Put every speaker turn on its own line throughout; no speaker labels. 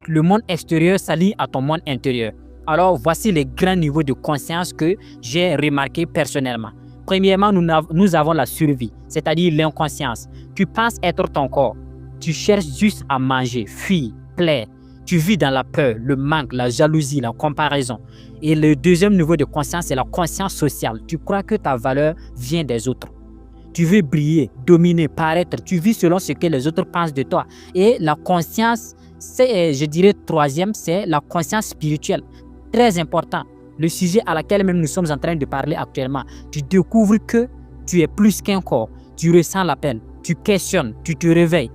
le monde extérieur s'allie à ton monde intérieur. Alors, voici les grands niveaux de conscience que j'ai remarqué personnellement. Premièrement, nous avons la survie, c'est-à-dire l'inconscience. Tu penses être ton corps. Tu cherches juste à manger, fuir, plaire. Tu vis dans la peur, le manque, la jalousie, la comparaison. Et le deuxième niveau de conscience, c'est la conscience sociale. Tu crois que ta valeur vient des autres. Tu veux briller, dominer, paraître. Tu vis selon ce que les autres pensent de toi. Et la conscience, je dirais troisième, c'est la conscience spirituelle. Très important. Le sujet à laquelle même nous sommes en train de parler actuellement. Tu découvres que tu es plus qu'un corps. Tu ressens l'appel. Tu questionnes. Tu te réveilles.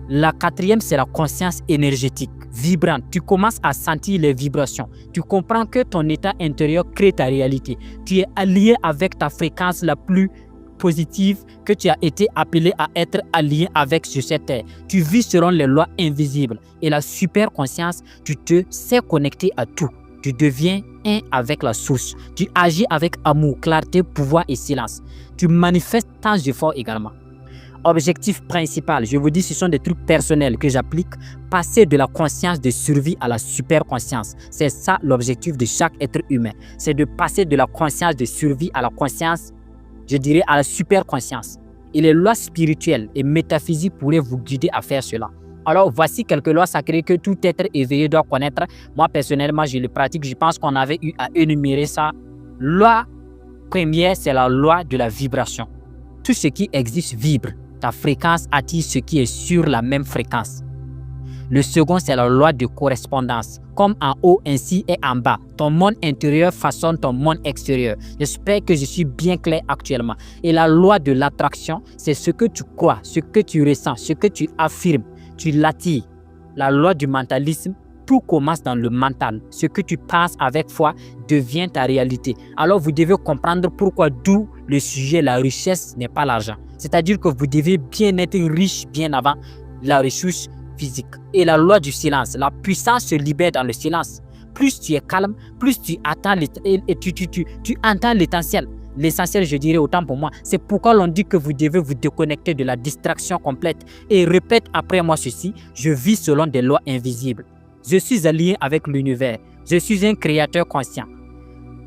La quatrième, c'est la conscience énergétique, vibrante. Tu commences à sentir les vibrations. Tu comprends que ton état intérieur crée ta réalité. Tu es allié avec ta fréquence la plus positive, que tu as été appelé à être allié avec sur cette terre. Tu vis selon les lois invisibles. Et la super conscience, tu te sais connecter à tout. Tu deviens un avec la source. Tu agis avec amour, clarté, pouvoir et silence. Tu manifestes tant d'efforts également. Objectif principal, je vous dis, ce sont des trucs personnels que j'applique. Passer de la conscience de survie à la super conscience. C'est ça l'objectif de chaque être humain. C'est de passer de la conscience de survie à la conscience, je dirais, à la super conscience. Et les lois spirituelles et métaphysiques pourraient vous guider à faire cela. Alors, voici quelques lois sacrées que tout être éveillé doit connaître. Moi, personnellement, je le pratique. Je pense qu'on avait eu à énumérer ça. Loi première, c'est la loi de la vibration. Tout ce qui existe vibre. Ta fréquence attire ce qui est sur la même fréquence. Le second, c'est la loi de correspondance. Comme en haut, ainsi et en bas. Ton monde intérieur façonne ton monde extérieur. J'espère que je suis bien clair actuellement. Et la loi de l'attraction, c'est ce que tu crois, ce que tu ressens, ce que tu affirmes. Tu l'attires. La loi du mentalisme, tout commence dans le mental. Ce que tu penses avec foi devient ta réalité. Alors vous devez comprendre pourquoi, d'où le sujet, la richesse n'est pas l'argent. C'est-à-dire que vous devez bien être riche bien avant la ressource physique. Et la loi du silence, la puissance se libère dans le silence. Plus tu es calme, plus tu attends et tu entends l'essentiel. L'essentiel, je dirais autant pour moi. C'est pourquoi l'on dit que vous devez vous déconnecter de la distraction complète. Et répète après moi ceci, je vis selon des lois invisibles. Je suis allié avec l'univers. Je suis un créateur conscient.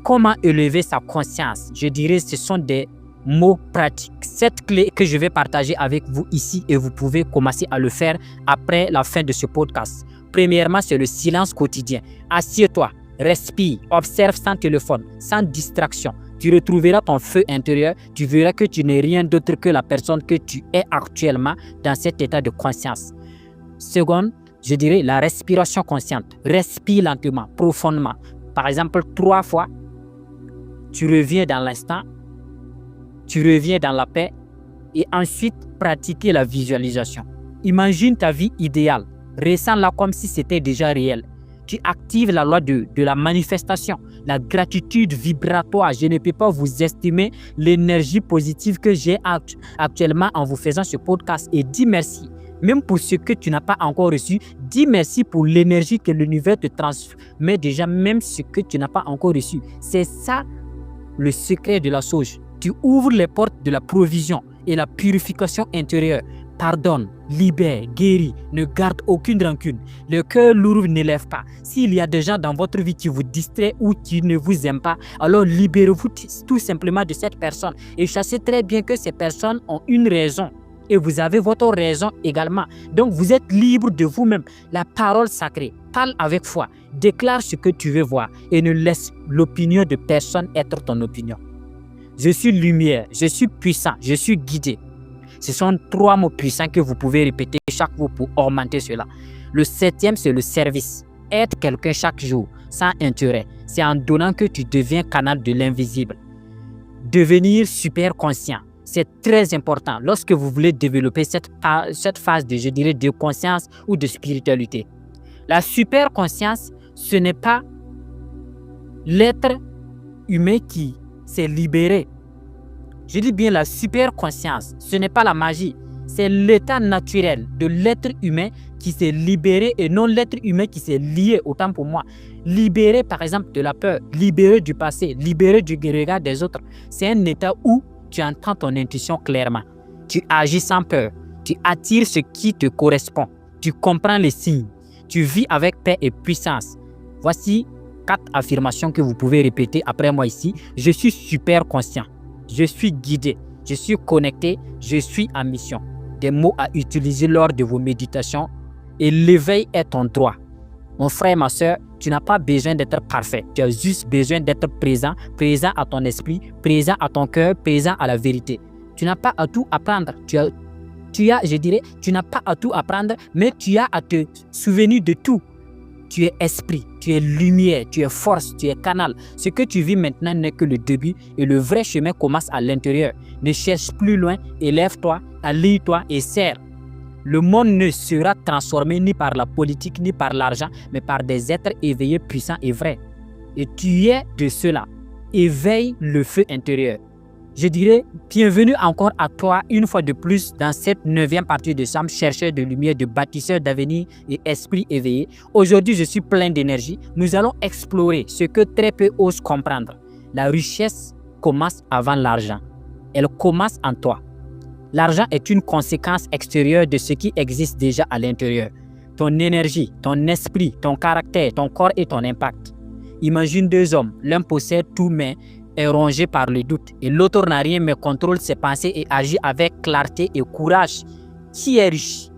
Comment élever sa conscience? Je dirais ce sont des mots pratiques. Cette clé que je vais partager avec vous ici et vous pouvez commencer à le faire après la fin de ce podcast. Premièrement, c'est le silence quotidien. Assieds-toi, respire, observe sans téléphone, sans distraction. Tu retrouveras ton feu intérieur. Tu verras que tu n'es rien d'autre que la personne que tu es actuellement dans cet état de conscience. Seconde, je dirais la respiration consciente. Respire lentement, profondément. Par exemple, 3 fois, tu reviens dans l'instant, tu reviens dans la paix et ensuite pratiquer la visualisation. Imagine ta vie idéale, ressens-la comme si c'était déjà réel. Tu actives la loi de la manifestation, la gratitude vibratoire. Je ne peux pas vous estimer l'énergie positive que j'ai actuellement en vous faisant ce podcast et dis merci. Même pour ce que tu n'as pas encore reçu, dis merci pour l'énergie que l'univers te transmet déjà, même ce que tu n'as pas encore reçu. C'est ça le secret de la chose. Tu ouvres les portes de la provision et la purification intérieure. Pardonne, libère, guéris, ne garde aucune rancune. Le cœur lourd ne lève pas. S'il y a des gens dans votre vie qui vous distraient ou qui ne vous aiment pas, alors libérez-vous tout simplement de cette personne. Et sachez très bien que ces personnes ont une raison. Et vous avez votre raison également. Donc vous êtes libre de vous-même. La parole sacrée, parle avec foi, déclare ce que tu veux voir et ne laisse l'opinion de personne être ton opinion. Je suis lumière, je suis puissant, je suis guidé. Ce sont 3 mots puissants que vous pouvez répéter chaque jour pour augmenter cela. Le 7e, c'est le service. Être quelqu'un chaque jour, sans intérêt. C'est en donnant que tu deviens canal de l'invisible. Devenir super conscient. C'est très important lorsque vous voulez développer cette phase de, je dirais, de conscience ou de spiritualité. La super conscience, ce n'est pas l'être humain qui s'est libéré. Je dis bien la super conscience, ce n'est pas la magie. C'est l'état naturel de l'être humain qui s'est libéré et non l'être humain qui s'est lié, autant pour moi. Libéré par exemple de la peur, libéré du passé, libéré du regard des autres. C'est un état où tu entends ton intuition clairement. Tu agis sans peur. Tu attires ce qui te correspond. Tu comprends les signes. Tu vis avec paix et puissance. Voici 4 affirmations que vous pouvez répéter après moi ici. Je suis super conscient. Je suis guidé. Je suis connecté. Je suis en mission. Des mots à utiliser lors de vos méditations. Et l'éveil est ton droit. Mon frère, ma soeur, tu n'as pas besoin d'être parfait. Tu as juste besoin d'être présent, présent à ton esprit, présent à ton cœur, présent à la vérité. Tu n'as pas à tout apprendre. Tu n'as pas à tout apprendre, mais tu as à te souvenir de tout. Tu es esprit, tu es lumière, tu es force, tu es canal. Ce que tu vis maintenant n'est que le début et le vrai chemin commence à l'intérieur. Ne cherche plus loin, élève-toi, allie-toi et serre. Le monde ne sera transformé ni par la politique ni par l'argent, mais par des êtres éveillés, puissants et vrais. Et tu es de cela. Éveille le feu intérieur. Je dirais, bienvenue encore à toi une fois de plus dans cette 9e partie de Sam, chercheur de lumière, de bâtisseur d'avenir et esprit éveillé. Aujourd'hui, je suis plein d'énergie. Nous allons explorer ce que très peu osent comprendre. La richesse commence avant l'argent. Elle commence en toi. L'argent est une conséquence extérieure de ce qui existe déjà à l'intérieur. Ton énergie, ton esprit, ton caractère, ton corps et ton impact. Imagine 2 hommes, l'un possède tout mais est rongé par le doute et l'autre n'a rien mais contrôle ses pensées et agit avec clarté et courage. Qui est riche?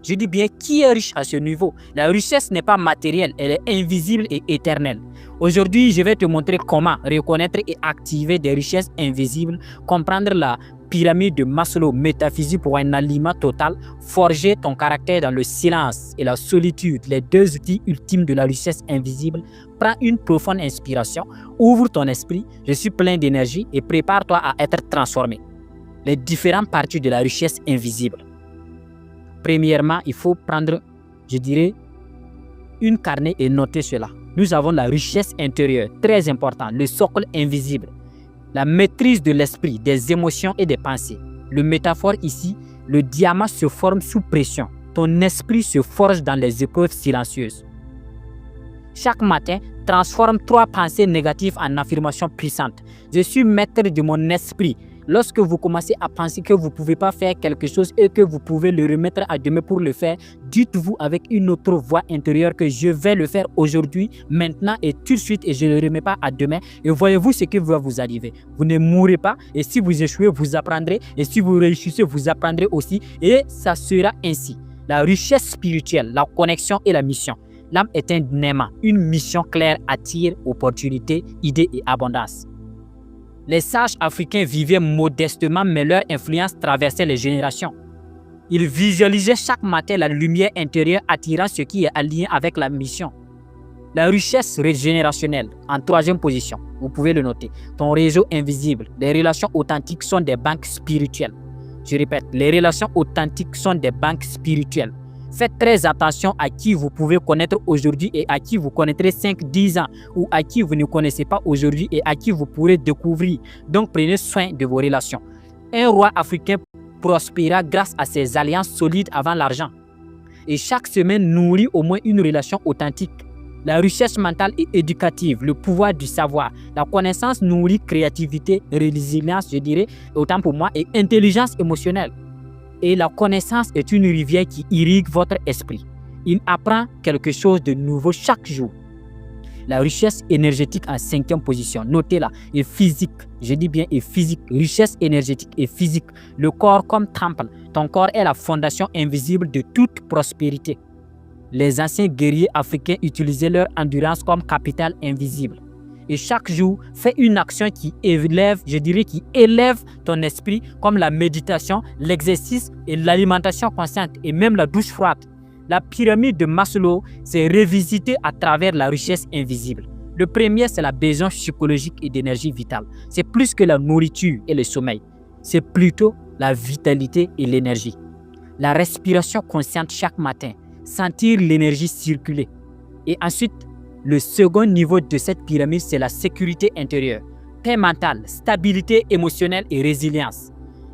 Je dis bien qui est riche à ce niveau. La richesse n'est pas matérielle, elle est invisible et éternelle. Aujourd'hui, je vais te montrer comment reconnaître et activer des richesses invisibles, comprendre la pyramide de Maslow métaphysique pour un alignement total, forger ton caractère dans le silence et la solitude, les 2 outils ultimes de la richesse invisible. Prends une profonde inspiration, ouvre ton esprit, je suis plein d'énergie et prépare-toi à être transformé. Les différentes parties de la richesse invisible. Premièrement, il faut prendre, je dirais, une carnet et noter cela. Nous avons la richesse intérieure, très important, le socle invisible. La maîtrise de l'esprit, des émotions et des pensées. Le métaphore ici, le diamant se forme sous pression. Ton esprit se forge dans les épreuves silencieuses. Chaque matin, transforme 3 pensées négatives en affirmations puissantes. Je suis maître de mon esprit. Lorsque vous commencez à penser que vous ne pouvez pas faire quelque chose et que vous pouvez le remettre à demain pour le faire, dites-vous avec une autre voix intérieure que je vais le faire aujourd'hui, maintenant et tout de suite et je ne le remets pas à demain. Et voyez-vous ce qui va vous arriver. Vous ne mourrez pas et si vous échouez, vous apprendrez. Et si vous réussissez, vous apprendrez aussi. Et ça sera ainsi. La richesse spirituelle, la connexion et la mission. L'âme est un aimant. Une mission claire attire opportunités, idées et abondance. Les sages africains vivaient modestement, mais leur influence traversait les générations. Ils visualisaient chaque matin la lumière intérieure attirant ce qui est aligné avec la mission. La richesse régénérationnelle, en 3e position, vous pouvez le noter. Ton réseau invisible, les relations authentiques sont des banques spirituelles. Je répète, les relations authentiques sont des banques spirituelles. Faites très attention à qui vous pouvez connaître aujourd'hui et à qui vous connaîtrez 5-10 ans ou à qui vous ne connaissez pas aujourd'hui et à qui vous pourrez découvrir. Donc prenez soin de vos relations. Un roi africain prospéra grâce à ses alliances solides avant l'argent. Et chaque semaine nourrit au moins une relation authentique. La richesse mentale et éducative, le pouvoir du savoir, la connaissance nourrit créativité, résilience, je dirais, autant pour moi, et intelligence émotionnelle. Et la connaissance est une rivière qui irrigue votre esprit. Il apprend quelque chose de nouveau chaque jour. La richesse énergétique en 5e position, notez-la, et physique, je dis bien et physique, richesse énergétique et physique. Le corps comme temple, ton corps est la fondation invisible de toute prospérité. Les anciens guerriers africains utilisaient leur endurance comme capital invisible. Et chaque jour, fais une action qui élève, je dirais qui élève ton esprit, comme la méditation, l'exercice et l'alimentation consciente et même la douche froide. La pyramide de Maslow s'est revisitée à travers la richesse invisible. Le premier, c'est la besoin psychologique et d'énergie vitale. C'est plus que la nourriture et le sommeil. C'est plutôt la vitalité et l'énergie. La respiration consciente chaque matin, sentir l'énergie circuler. Et ensuite, le second niveau de cette pyramide, c'est la sécurité intérieure, paix mentale, stabilité émotionnelle et résilience.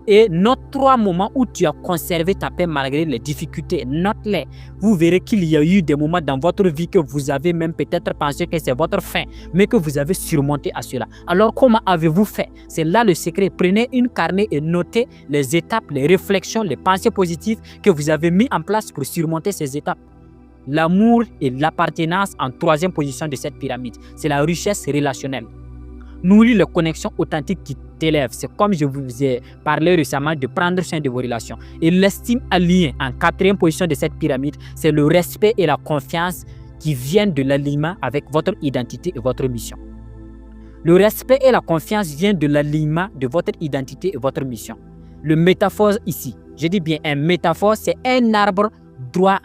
Et note 3 moments où tu as conservé ta paix malgré les difficultés. Note-les. Vous verrez qu'il y a eu des moments dans votre vie que vous avez même peut-être pensé que c'est votre fin, mais que vous avez surmonté à cela. Alors, comment avez-vous fait? C'est là le secret. Prenez une carnet et notez les étapes, les réflexions, les pensées positives que vous avez mis en place pour surmonter ces étapes. l'amour et l'appartenance en troisième position de cette pyramide. C'est la richesse relationnelle. Nourrir les connexions authentiques qui t'élèvent. C'est comme je vous ai parlé récemment de prendre soin de vos relations. Et l'estime alignée en quatrième position de cette pyramide, c'est le respect et la confiance qui viennent de l'alignement avec votre identité et votre mission. Le respect et la confiance viennent de l'alignement de votre identité et votre mission. Le métaphore ici, je dis bien un métaphore, c'est un arbre droit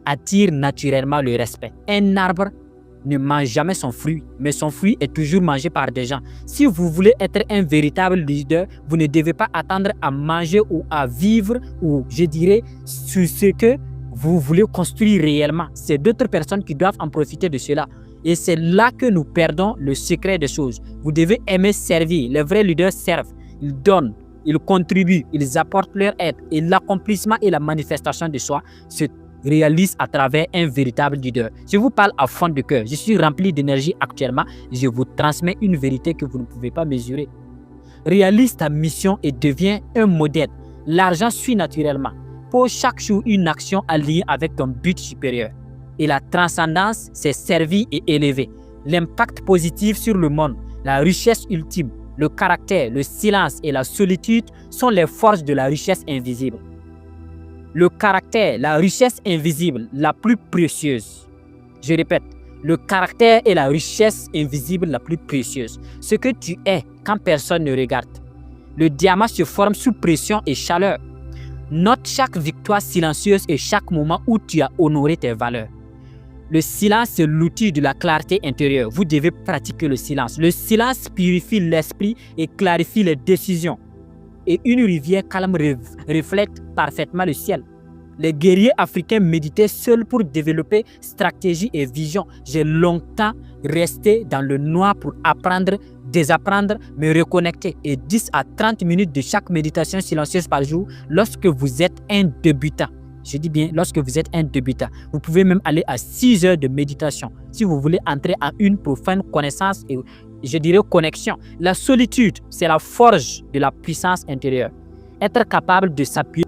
attire naturellement le respect. Un arbre ne mange jamais son fruit, mais son fruit est toujours mangé par des gens. Si vous voulez être un véritable leader, vous ne devez pas attendre à manger ou à vivre, ou je dirais, sur ce que vous voulez construire réellement. C'est d'autres personnes qui doivent en profiter de cela. Et c'est là que nous perdons le secret des choses. Vous devez aimer servir. Les vrais leaders servent. Ils donnent, ils contribuent, ils apportent leur aide. Et l'accomplissement et la manifestation de soi se réalisent à travers un véritable leader. Je vous parle à fond de cœur. Je suis rempli d'énergie actuellement. Je vous transmets une vérité que vous ne pouvez pas mesurer. Réalise ta mission et deviens un modèle. L'argent suit naturellement. Pose chaque jour une action alignée avec ton but supérieur. Et la transcendance, c'est servir et élever. L'impact positif sur le monde, la richesse ultime, le caractère, le silence et la solitude sont les forces de la richesse invisible. Le caractère, la richesse invisible, la plus précieuse. Je répète, le caractère est la richesse invisible la plus précieuse. Ce que tu es quand personne ne regarde. Le diamant se forme sous pression et chaleur. Note chaque victoire silencieuse et chaque moment où tu as honoré tes valeurs. Le silence, c'est l'outil de la clarté intérieure. Vous devez pratiquer le silence. Le silence purifie l'esprit et clarifie les décisions. Et une rivière calme reflète parfaitement le ciel. Les guerriers africains méditaient seuls pour développer stratégie et vision. J'ai longtemps resté dans le noir pour apprendre, désapprendre, me reconnecter. Et 10 à 30 minutes de chaque méditation silencieuse par jour lorsque vous êtes un débutant. Je dis bien, lorsque vous êtes un débutant, vous pouvez même aller à 6 heures de méditation si vous voulez entrer en une profonde connaissance et, je dirais, connexion. La solitude, c'est la forge de la puissance intérieure. Être capable de s'appuyer